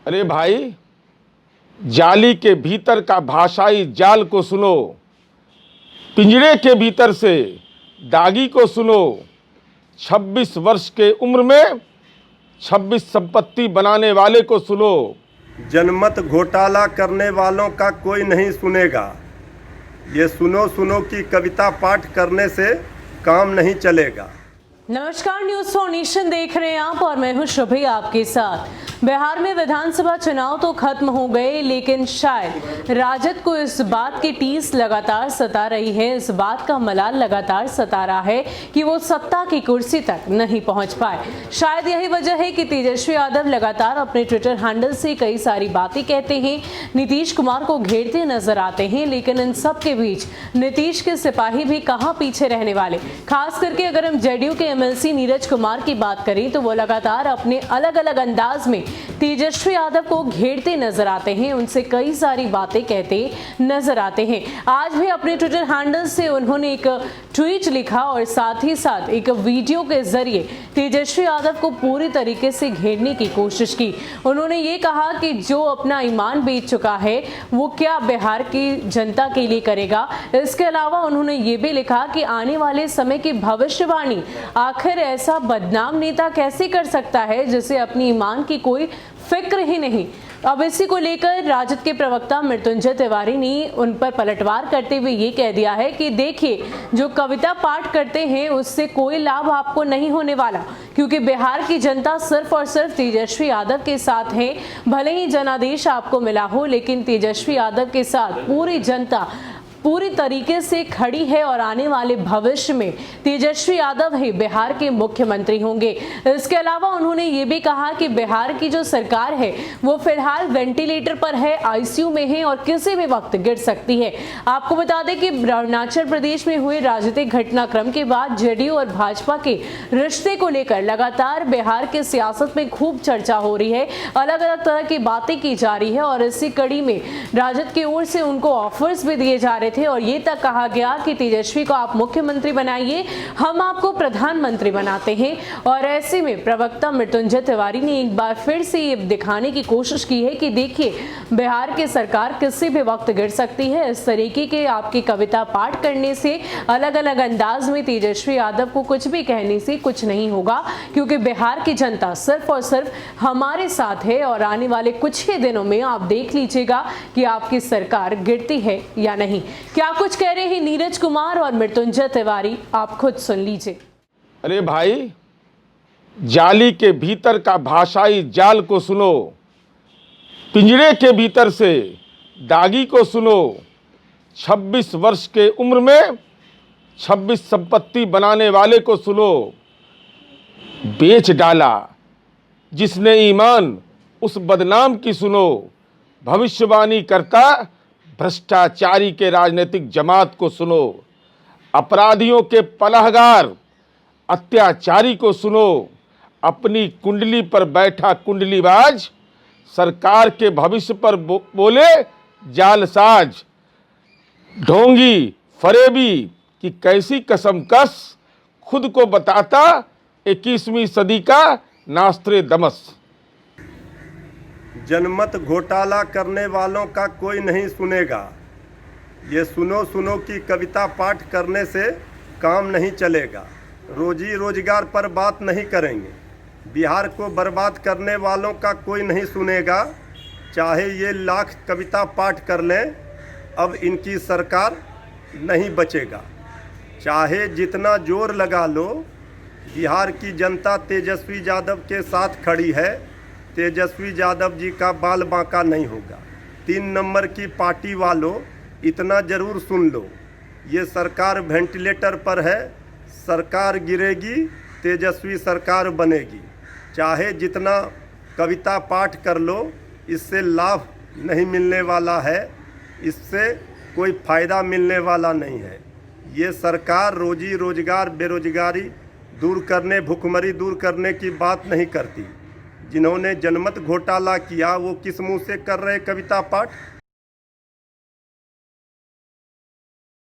अरे भाई, जाली के भीतर का भाषाई जाल को सुनो, पिंजरे के भीतर से दागी को सुनो। 26 वर्ष के उम्र में 26 संपत्ति बनाने वाले को सुनो। जनमत घोटाला करने वालों का कोई नहीं सुनेगा। ये सुनो सुनो की कविता पाठ करने से काम नहीं चलेगा। नमस्कार, न्यूज फॉर नेशन देख रहे हैं आप और मैं हूं शुभी आपके साथ। बिहार में विधानसभा चुनाव तो खत्म हो गए, लेकिन शायद राजद को इस बात की टीस लगातार सता रही है, इस बात का मलाल लगातार सता रहा है कि वो सत्ता की कुर्सी तक नहीं पहुंच पाए। शायद यही वजह है कि तेजस्वी यादव लगातार अपने ट्विटर हैंडल से कई सारी बातें कहते हैं, नीतीश कुमार को घेरते नजर आते हैं, लेकिन इन सब के बीच नीतीश के सिपाही भी कहां पीछे रहने वाले। खास करके अगर हम जेडीयू के एमएलसी नीरज कुमार की बात करें तो वो लगातार अपने अलग अलग अंदाज में तेजस्वी यादव को घेरते नजर आते हैं, उनसे कई सारी बातें कहते नजर आते हैं। आज भी अपने ट्विटर हैंडल से उन्होंने एक ट्वीट लिखा और साथ ही साथ एक वीडियो के जरिए तेजस्वी यादव को पूरी तरीके से घेरने की कोशिश की। उन्होंने ये कहा कि जो अपना ईमान बेच चुका है वो क्या बिहार की जनता के लिए करेगा। इसके अलावा उन्होंने ये भी लिखा कि आने वाले समय की भविष्यवाणी आखिर ऐसा बदनाम नेता कैसे कर सकता है जिसे अपनी ईमान की कोई फिक्र ही नहीं। अब इसी को लेकर राजद के प्रवक्ता मृत्युंजय तिवारी ने उन पर पलटवार करते हुए ये कह दिया है कि देखिए, जो कविता पाठ करते हैं उससे कोई लाभ आपको नहीं होने वाला, क्योंकि बिहार की जनता सिर्फ और सिर्फ तेजस्वी यादव के साथ है। भले ही जनादेश आपको मिला हो, लेकिन तेजस्वी यादव के साथ पूरी जनता पूरी तरीके से खड़ी है और आने वाले भविष्य में तेजस्वी यादव ही बिहार के मुख्यमंत्री होंगे। इसके अलावा उन्होंने ये भी कहा कि बिहार की जो सरकार है वो फिलहाल वेंटिलेटर पर है, आईसीयू में है और किसी भी वक्त गिर सकती है। आपको बता दें कि अरुणाचल प्रदेश में हुए राजनीतिक घटनाक्रम के बाद जेडीयू और भाजपा के रिश्ते को लेकर लगातार बिहार के सियासत में खूब चर्चा हो रही है, अलग अलग तरह की बातें की जा रही है और इसी कड़ी में राजद की ओर से उनको ऑफर्स भी दिए जा रहे थे और ये तक कहा गया कि तेजस्वी को आप मुख्यमंत्री बनाइए, हम आपको प्रधानमंत्री बनाते हैं। और ऐसे में प्रवक्ता मृत्युंजय तिवारी ने एक बार फिर से ये दिखाने की कोशिश की है कि देखिए, बिहार की सरकार किसी भी वक्त गिर सकती है। इस तरीके के आपकी कविता पाठ करने से, अलग अलग अंदाज में तेजस्वी यादव को कुछ भी कहने से कुछ नहीं होगा, क्योंकि बिहार की जनता सिर्फ और सिर्फ हमारे साथ है और आने वाले कुछ ही दिनों में आप देख लीजिएगा कि आपकी सरकार गिरती है या नहीं। क्या कुछ कह रहे हैं नीरज कुमार और मृत्युंजय तिवारी, आप खुद सुन लीजिए। अरे भाई, जाली के भीतर का भाषाई जाल को सुनो, पिंजरे के भीतर से दागी को सुनो। 26 वर्ष के उम्र में 26 संपत्ति बनाने वाले को सुनो। बेच डाला जिसने ईमान उस बदनाम की सुनो। भविष्यवाणी करता भ्रष्टाचारी के राजनीतिक जमात को सुनो। अपराधियों के पलहगार अत्याचारी को सुनो। अपनी कुंडली पर बैठा कुंडलीबाज सरकार के भविष्य पर बोले जालसाज। ढोंगी फरेबी की कैसी कसमकस, खुद को बताता 21वीं सदी का नास्त्रेदमस। जनमत घोटाला करने वालों का कोई नहीं सुनेगा। ये सुनो सुनो की कविता पाठ करने से काम नहीं चलेगा। रोजी रोजगार पर बात नहीं करेंगे। बिहार को बर्बाद करने वालों का कोई नहीं सुनेगा। चाहे ये लाख कविता पाठ कर लें, अब इनकी सरकार नहीं बचेगा। चाहे जितना जोर लगा लो, बिहार की जनता तेजस्वी यादव के साथ खड़ी है। तेजस्वी यादव जी का बाल बांका नहीं होगा। 3 नंबर की पार्टी वालों, इतना जरूर सुन लो, ये सरकार वेंटिलेटर पर है। सरकार गिरेगी, तेजस्वी सरकार बनेगी। चाहे जितना कविता पाठ कर लो, इससे लाभ नहीं मिलने वाला है, इससे कोई फ़ायदा मिलने वाला नहीं है। ये सरकार रोजी रोजगार बेरोजगारी दूर करने, भुखमरी दूर करने की बात नहीं करती। जिन्होंने जनमत घोटाला किया वो किस मुंह से कर रहे कविता पाठ?